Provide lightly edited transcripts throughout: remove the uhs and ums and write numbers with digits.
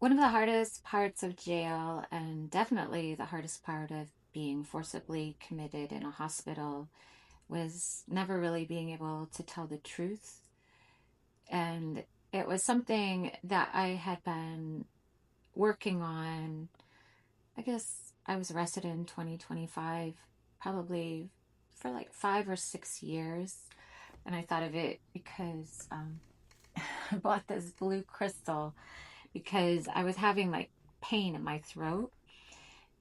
One of the hardest parts of jail, and definitely the hardest part of being forcibly committed in a hospital, was never really being able to tell the truth. And it was something that I had been working on. I guess I was arrested in 2025, probably for like 5 or 6 years. And I thought of it because I bought this blue crystal because I was having like pain in my throat.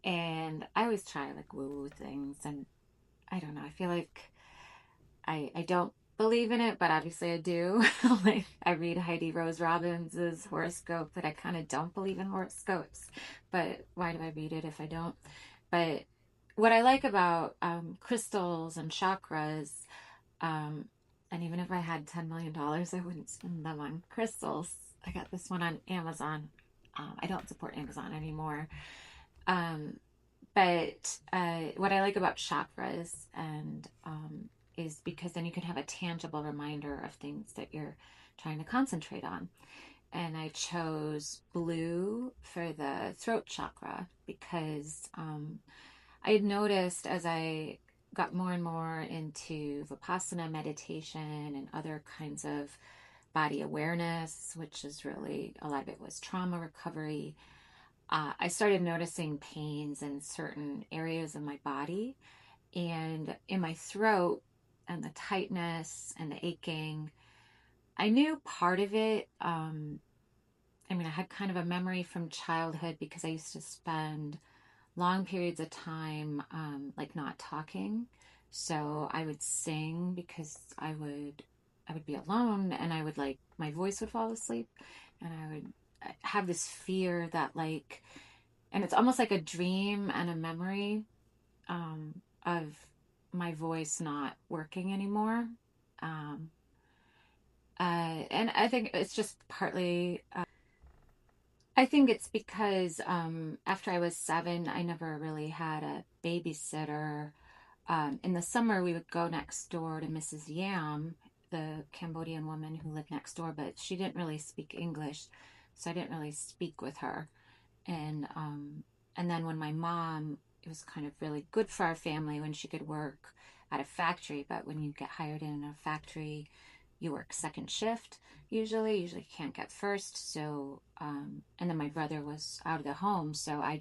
And I always try like woo woo things. And I don't know, I feel like I don't believe in it, but obviously I do. Like I read Heidi Rose Robbins's horoscope, but I kind of don't believe in horoscopes. But why do I read it if I don't? But what I like about crystals and chakras, um, and even if I had $10 million, I wouldn't spend them on crystals. I got this one on Amazon. I don't support Amazon anymore. Um, but what I like about chakras and is because then you can have a tangible reminder of things that you're trying to concentrate on. And I chose blue for the throat chakra because I had noticed as I got more and more into Vipassana meditation and other kinds of body awareness, which is really a lot of it was trauma recovery. I started noticing pains in certain areas of my body and in my throat and the tightness and the aching. I knew part of it. I had kind of a memory from childhood because I used to spend long periods of time like not talking. So I would sing because I would be alone and I would like my voice would fall asleep and I would have this fear that like and it's almost like a dream and a memory of my voice not working anymore. Um, and I think it's just partly, I think it's because after I was 7, I never really had a babysitter. In the summer, we would go next door to Mrs. Yam, the Cambodian woman who lived next door, but she didn't really speak English, so I didn't really speak with her. And then when my mom, it was kind of really good for our family when she could work at a factory, but when you get hired in a factory, you work second shift usually you can't get first. So and then my brother was out of the home, so uh,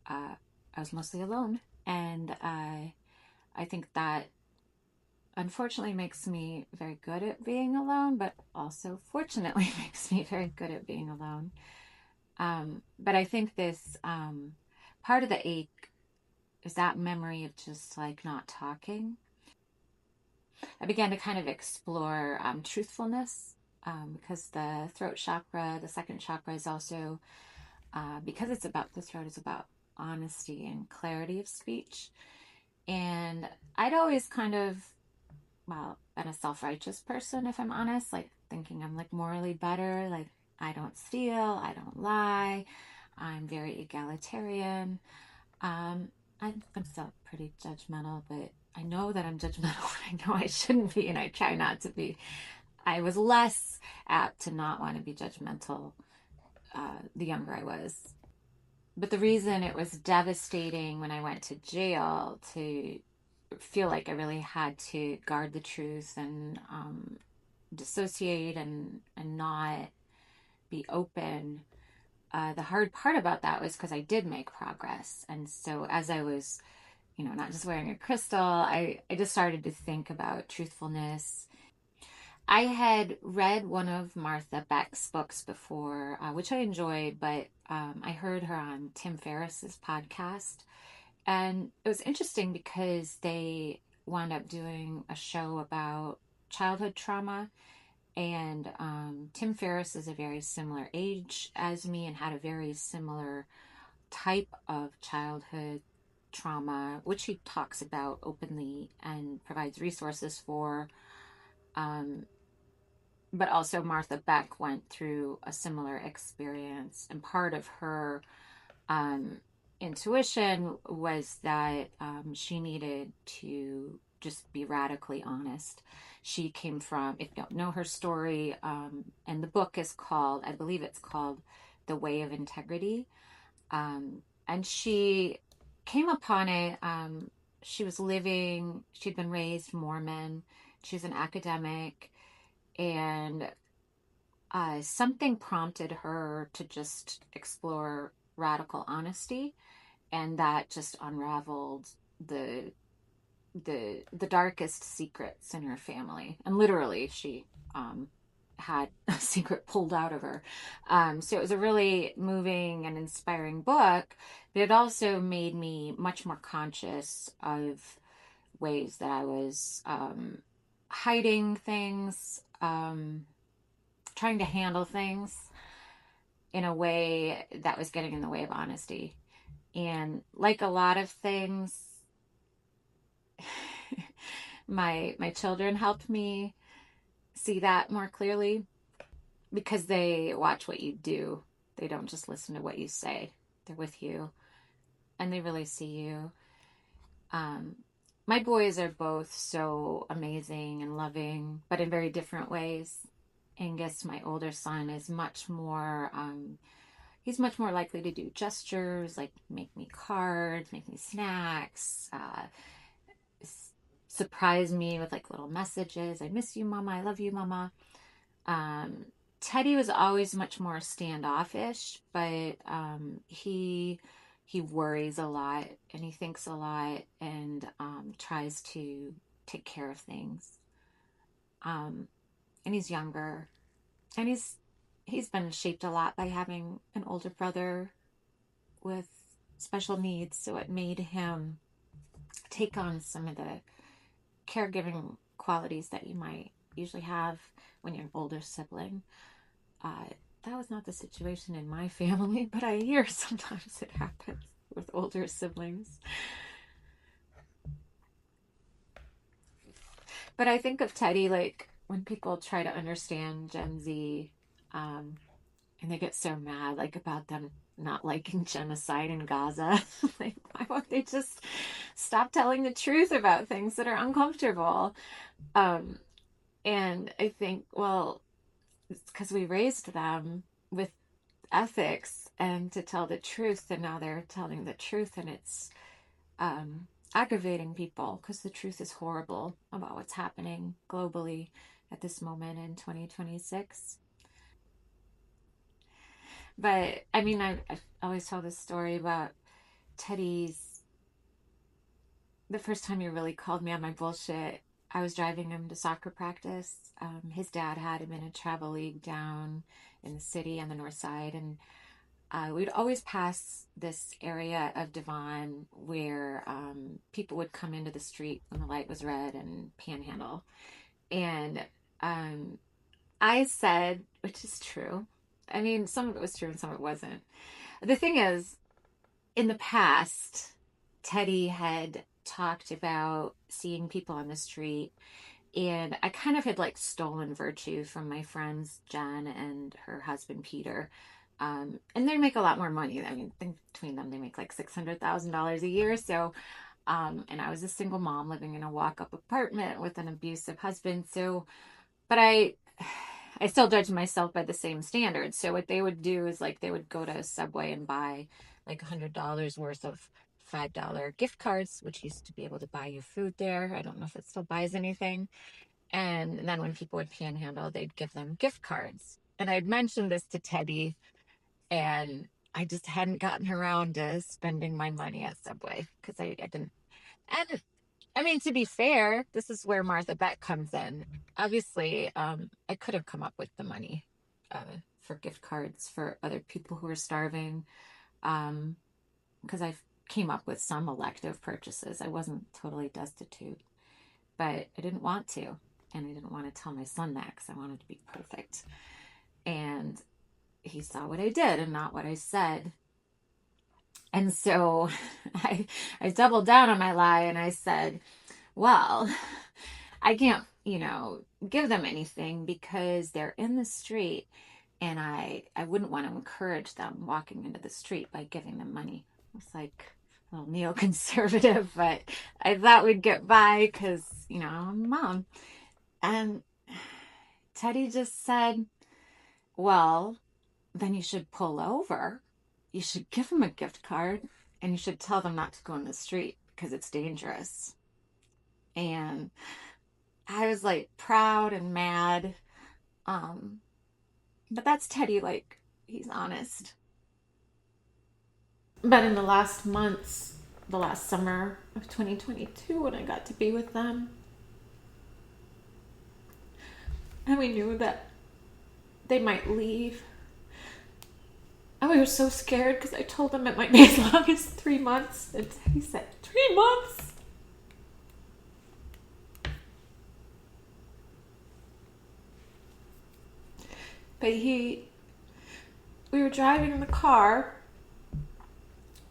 I was mostly alone. And I think that unfortunately makes me very good at being alone, but also fortunately makes me very good at being alone. But I think this part of the ache is that memory of just like not talking. I began to kind of explore truthfulness because the throat chakra, the second chakra, is also, because it's about the throat, is about honesty and clarity of speech. And I'd always kind of, well, been a self righteous person, if I'm honest, like thinking I'm like morally better, like I don't steal, I don't lie, I'm very egalitarian. Um, I'm still pretty judgmental, but I know that I'm judgmental when I know I shouldn't be, and I try not to be. I was less apt to not want to be judgmental the younger I was. But the reason it was devastating when I went to jail to feel like I really had to guard the truth and dissociate and not be open. The hard part about that was because I did make progress. And so as I was not just wearing a crystal, I just started to think about truthfulness. I had read one of Martha Beck's books before, which I enjoyed, but I heard her on Tim Ferriss's podcast. And it was interesting because they wound up doing a show about childhood trauma. And Tim Ferriss is a very similar age as me and had a very similar type of childhood trauma, which he talks about openly and provides resources for. Um, but also, Martha Beck went through a similar experience, and part of her um, intuition was that she needed to just be radically honest. She came from, if you don't know her story, and the book is called, I believe it's called the way of integrity. And she came upon it. She'd been raised Mormon. She was an academic, and something prompted her to just explore radical honesty, and that just unraveled the the darkest secrets in her family. And literally, she had a secret pulled out of her. So it was a really moving and inspiring book, but it also made me much more conscious of ways that I was hiding things, trying to handle things in a way that was getting in the way of honesty. And like a lot of things, my children helped me see that more clearly because they watch what you do. They don't just listen to what you say. They're with you and they really see you. Um, my boys are both so amazing and loving, but in very different ways. Angus, my older son, is much more, he's much more likely to do gestures like make me cards, make me snacks, surprise me with like little messages. I miss you, mama. I love you, mama. Um, Teddy was always much more standoffish, but he worries a lot and he thinks a lot and tries to take care of things. Um, and he's younger, and he's been shaped a lot by having an older brother with special needs, so it made him take on some of the caregiving qualities that you might usually have when you're an older sibling. Uh, that was not the situation in my family, but I hear sometimes it happens with older siblings. But I think of Teddy like when people try to understand Gen Z, um, and they get so mad like about them not liking genocide in Gaza. Like, why won't they just stop telling the truth about things that are uncomfortable? Um, and I think, well, it's because we raised them with ethics and to tell the truth, and now they're telling the truth, and it's aggravating people because the truth is horrible about what's happening globally at this moment in 2026. But I mean, I always tell this story about Teddy's, the first time he really called me on my bullshit. I was driving him to soccer practice. His dad had him in a travel league down in the city on the north side, and we'd always pass this area of Devon where people would come into the street when the light was red and panhandle. And um, I said, which is true. I mean, some of it was true and some of it wasn't. The thing is, in the past, Teddy had talked about seeing people on the street, and I kind of had like stolen virtue from my friends Jen and her husband Peter. And they make a lot more money. I mean, I think between them they make like $600,000 a year. So, and I was a single mom living in a walk-up apartment with an abusive husband. So, but I still judge myself by the same standards. So what they would do is like they would go to Subway and buy like $100 worth of $5 gift cards, which used to be able to buy you food there. I don't know if it still buys anything. And then when people would panhandle, they'd give them gift cards. And I'd mentioned this to Teddy, and I just hadn't gotten around to spending my money at Subway because I didn't. And I mean, to be fair, this is where Martha Beck comes in. Obviously, I could have come up with the money for gift cards for other people who are starving, because I came up with some elective purchases. I wasn't totally destitute, but I didn't want to. And I didn't want to tell my son that because I wanted to be perfect. And he saw what I did and not what I said. And so I doubled down on my lie and I said, well, I can't, give them anything because they're in the street, and I wouldn't want to encourage them walking into the street by giving them money. It's like a little neoconservative, but I thought we'd get by because, I'm a mom. And Teddy just said, well, then you should pull over. You should give them a gift card and you should tell them not to go in the street because it's dangerous. And I was like proud and mad. Um, but that's Teddy, like, he's honest. But in the last months, the last summer of 2022, when I got to be with them, and we knew that they might leave, and we were so scared because I told them it might be as long as 3 months. And he said, 3 months? But we were driving in the car,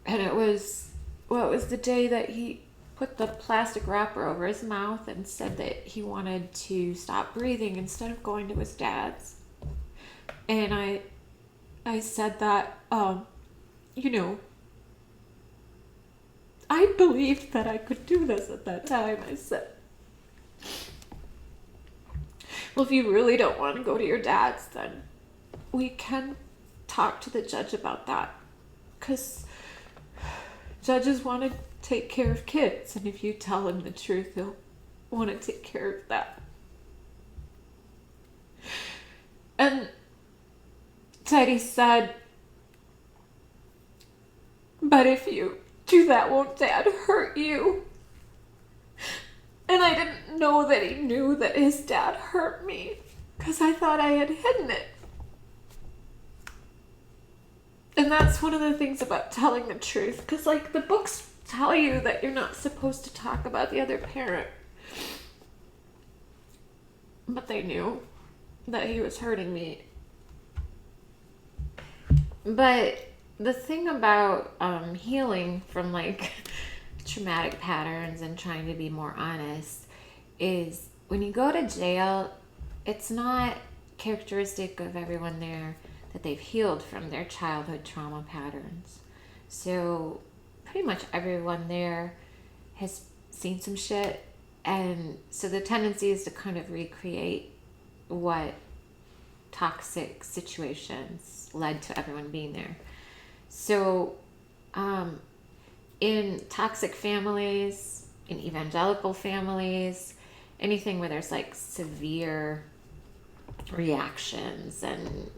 and it was the day that he put the plastic wrapper over his mouth and said that he wanted to stop breathing instead of going to his dad's. And I said that, you know, I believed that I could do this at that time. I said, well, if you really don't want to go to your dad's, then we can talk to the judge about that. Because judges want to take care of kids. And if you tell him the truth, he'll want to take care of that. And Teddy said, but if you do that, won't Dad hurt you? And I didn't know that he knew that his dad hurt me, because I thought I had hidden it. And that's one of the things about telling the truth, because like the books tell you that you're not supposed to talk about the other parent. But they knew that he was hurting me. But the thing about healing from like traumatic patterns and trying to be more honest is when you go to jail, it's not characteristic of everyone there that they've healed from their childhood trauma patterns. So pretty much everyone there has seen some shit, and so the tendency is to kind of recreate what toxic situations led to everyone being there. So in toxic families, in evangelical families, anything where there's like severe reactions and,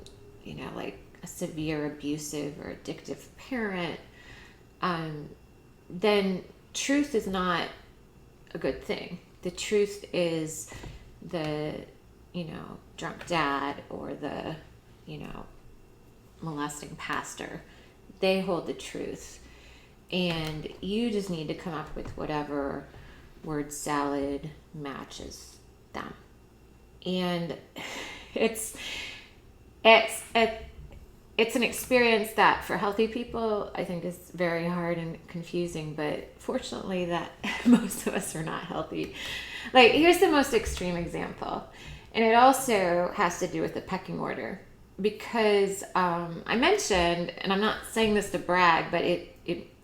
you know, like a severe abusive or addictive parent, then truth is not a good thing. The truth is the, you know, drunk dad or the, you know, molesting pastor. They hold the truth. And you just need to come up with whatever word salad matches them. And it's an experience that for healthy people I think is very hard and confusing, but fortunately that most of us are not healthy. Like, here's the most extreme example, and it also has to do with the pecking order, because I mentioned, and I'm not saying this to brag, but it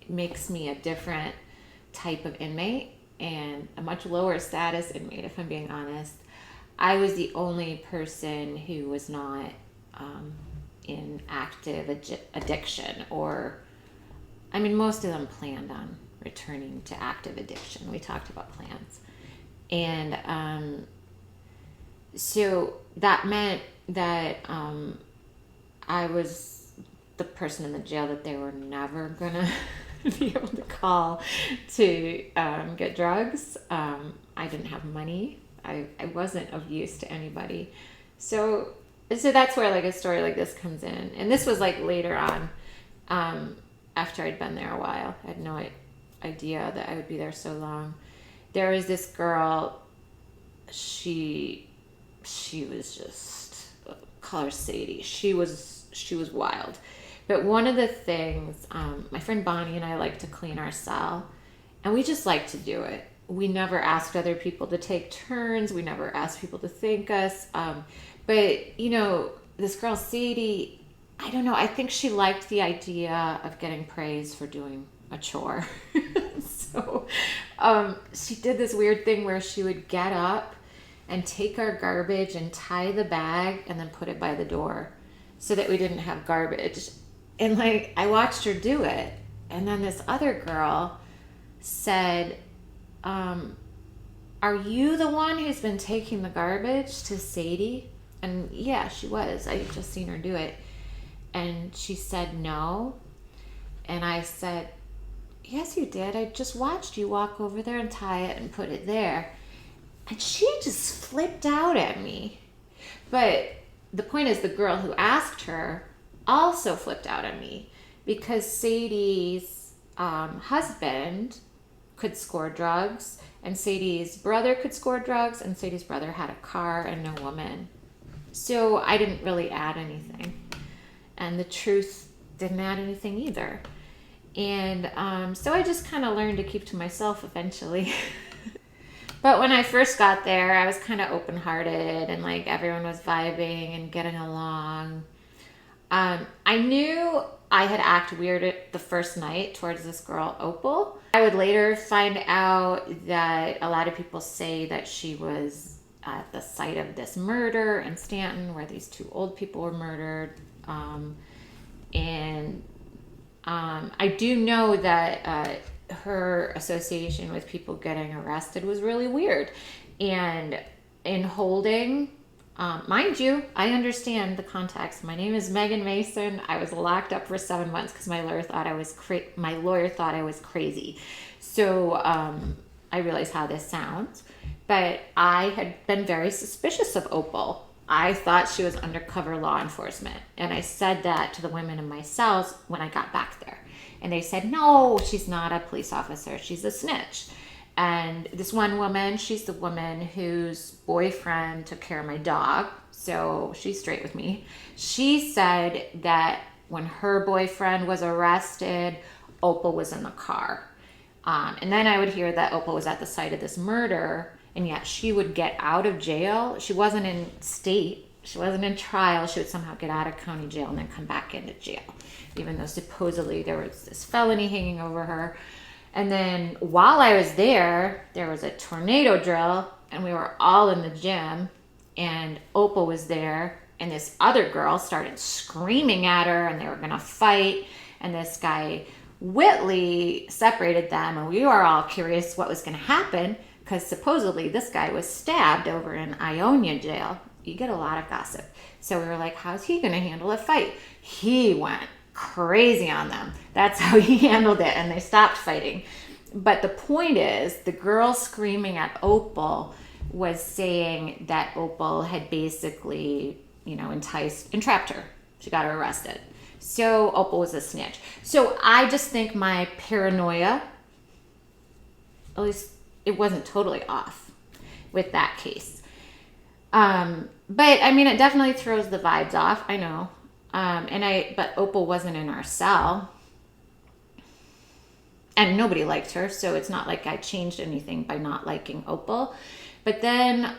makes me a different type of inmate and a much lower status inmate, if I'm being honest. I was the only person who was not in active addiction, or, I mean, most of them planned on returning to active addiction. We talked about plans. And so that meant that I was the person in the jail that they were never gonna be able to call to get drugs. I didn't have money. I wasn't of use to anybody. So that's where like a story like this comes in. And this was like later on, after I'd been there a while. I had no idea that I would be there so long. There was this girl, she was just, call her Sadie. She was wild. But one of the things, my friend Bonnie and I like to clean our cell, and we just like to do it. We never asked other people to take turns. We never asked people to thank us. But, you know, this girl, Sadie, I don't know. I think she liked the idea of getting praise for doing a chore. So she did this weird thing where she would get up and take our garbage and tie the bag and then put it by the door. so that we didn't have garbage. And like, I watched her do it. And then this other girl said, are you the one who's been taking the garbage to Sadie? And yeah, she was. I had just seen her do it. And she said, no. And I said, yes, you did. I just watched you walk over there and tie it and put it there. And she just flipped out at me. But the point is, the girl who asked her also flipped out at me because Sadie's husband could score drugs, and Sadie's brother could score drugs, and Sadie's brother had a car and no woman. So I didn't really add anything. And the truth didn't add anything either. And so I just kind of learned to keep to myself eventually. But when I first got there, I was kind of open-hearted and like everyone was vibing and getting along. I knew I had acted weird the first night towards this girl, Opal. I would later find out that a lot of people say that she was at the site of this murder in Stanton where these two old people were murdered. I do know that her association with people getting arrested was really weird. And in holding, mind you, I understand the context. My name is Megan Mason. I was locked up for 7 months because my lawyer thought I was crazy. So I realize how this sounds. But I had been very suspicious of Opal. I thought she was undercover law enforcement. And I said that to the women in my cells when I got back there. And they said, no, she's not a police officer. She's a snitch. And this one woman, she's the woman whose boyfriend took care of my dog. So she's straight with me. She said that when her boyfriend was arrested, Opal was in the car. And then I would hear that Opal was at the site of this murder, and yet she would get out of jail. She wasn't in state. She wasn't in trial. She would somehow get out of county jail and then come back into jail, even though supposedly there was this felony hanging over her. And then while I was there was a tornado drill, and we were all in the gym, and Opal was there, and this other girl started screaming at her, and they were going to fight, and this guy Whitley separated them, and we were all curious what was going to happen, because supposedly this guy was stabbed over in Ionia jail. You get a lot of gossip. So we were like, how's he going to handle a fight? He went crazy on them. That's how he handled it, and they stopped fighting. But the point is, the girl screaming at Opal was saying that Opal had basically, entrapped her. She got her arrested. So Opal was a snitch. So I just think my paranoia, at least it wasn't totally off with that case. But I mean, it definitely throws the vibes off. I know. But Opal wasn't in our cell, and nobody liked her. So it's not like I changed anything by not liking Opal. But then,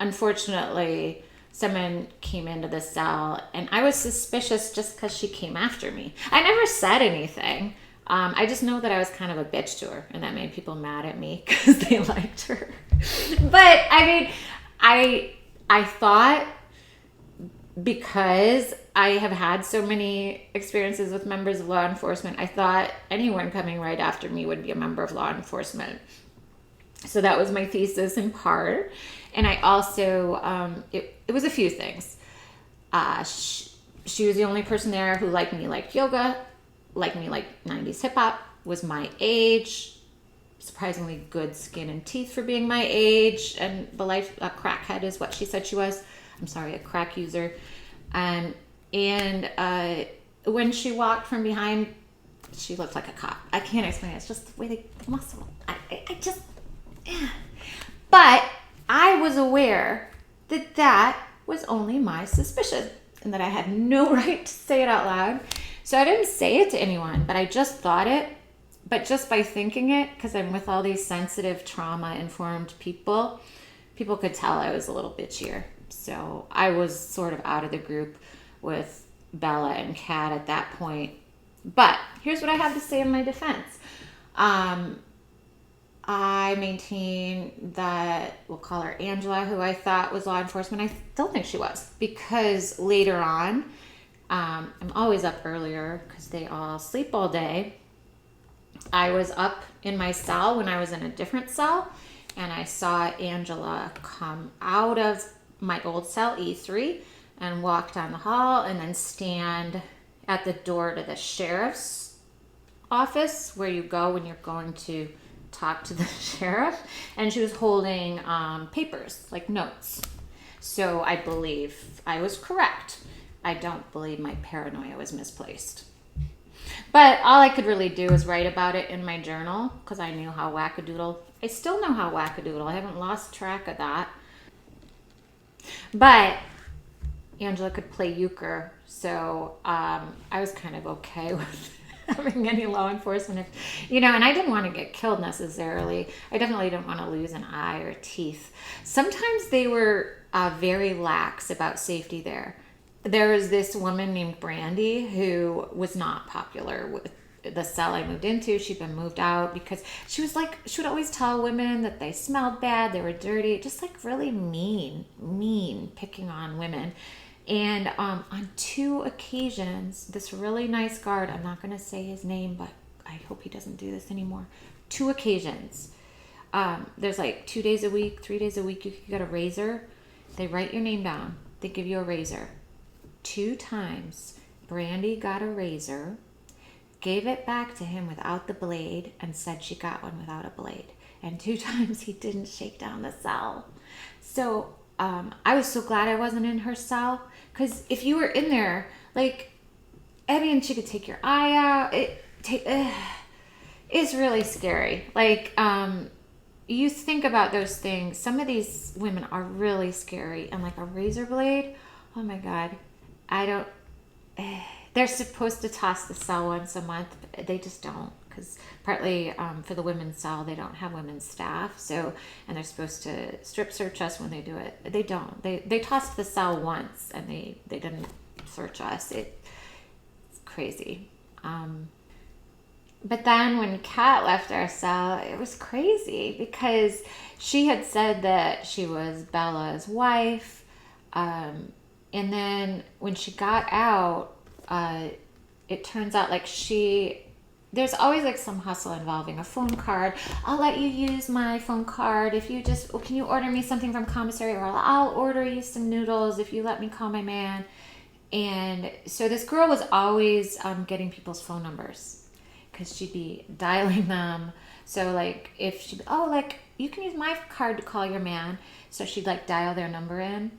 unfortunately, someone came into the cell, and I was suspicious just because she came after me. I never said anything. I just know that I was kind of a bitch to her, and that made people mad at me because they liked her. But I mean, I thought, because I have had so many experiences with members of law enforcement, I thought anyone coming right after me would be a member of law enforcement. So that was my thesis in part. And I also, it was a few things. She was the only person there who liked me like yoga, liked me like 90s hip hop, was my age, surprisingly good skin and teeth for being my age, and a crackhead is what she said she was. I'm sorry, a crack user. And when she walked from behind, she looked like a cop. I can't explain it. It's just the way the muscle. I just, yeah. But I was aware that was only my suspicion, and that I had no right to say it out loud. So I didn't say it to anyone, but I just thought it. But just by thinking it, because I'm with all these sensitive, trauma-informed people could tell I was a little bitchier. So I was sort of out of the group with Bella and Kat at that point. But here's what I have to say in my defense. I maintain that, we'll call her Angela, who I thought was law enforcement. I still think she was, because later on, I'm always up earlier because they all sleep all day. I was up in my cell when I was in a different cell, and I saw Angela come out of my old cell, E3, and walk down the hall and then stand at the door to the sheriff's office where you go when you're going to talk to the sheriff. And she was holding papers, like notes. So I believe I was correct. I don't believe my paranoia was misplaced. But all I could really do is write about it in my journal because I knew how wackadoodle. I still know how wackadoodle. I haven't lost track of that. But Angela could play euchre, so I was kind of okay with having any law enforcement. And I didn't want to get killed necessarily. I definitely didn't want to lose an eye or teeth. Sometimes they were very lax about safety there. There was this woman named Brandy who was not popular with the cell I moved into. She'd been moved out because she would always tell women that they smelled bad, they were dirty, just like really mean, picking on women. And on 2 occasions, this really nice guard, I'm not going to say his name, but I hope he doesn't do this anymore. 2 occasions. There's like 2 days a week, 3 days a week, you can get a razor. They write your name down. They give you a razor. 2 times, Brandy got a razor, gave it back to him without the blade, and said she got one without a blade. And 2 times he didn't shake down the cell. So I was so glad I wasn't in her cell, because if you were in there, like, I mean, she could take your eye out. It's really scary. Like, you think about those things. Some of these women are really scary, and like a razor blade, oh my God. They're supposed to toss the cell once a month, but they just don't, because partly for the women's cell, they don't have women's staff, so, and they're supposed to strip search us when they do it. They don't. They tossed the cell once, and they didn't search us. It's crazy. But then when Kat left our cell, it was crazy, because she had said that she was Bella's wife, and then when she got out, it turns out like there's always like some hustle involving a phone card. I'll let you use my phone card if you just, can you order me something from commissary, or I'll order you some noodles if you let me call my man. And so this girl was always getting people's phone numbers because she'd be dialing them. So like if she'd be, like you can use my card to call your man. So she'd like dial their number in,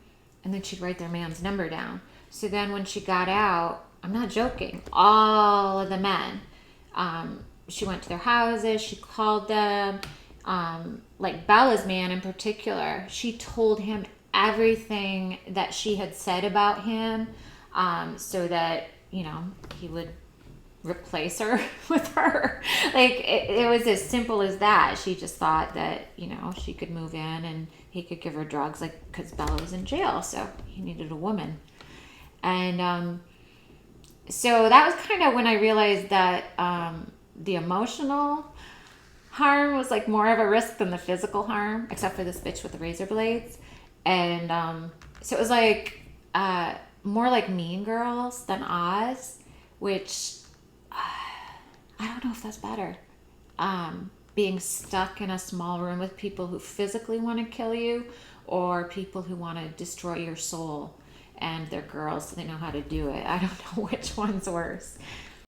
and then she'd write their man's number down. So then when she got out, I'm not joking, all of the men, she went to their houses, she called them, like Bella's man in particular, she told him everything that she had said about him, so that, he would replace her with her. Like, it was as simple as that. She just thought that, she could move in and he could give her drugs, like, because Bella was in jail, so he needed a woman. And so that was kind of when I realized that the emotional harm was like more of a risk than the physical harm, except for this bitch with the razor blades. And so it was like more like Mean Girls than Oz, which I don't know if that's better. Being stuck in a small room with people who physically want to kill you, or people who want to destroy your soul, and they're girls, so they know how to do it. I don't know which one's worse.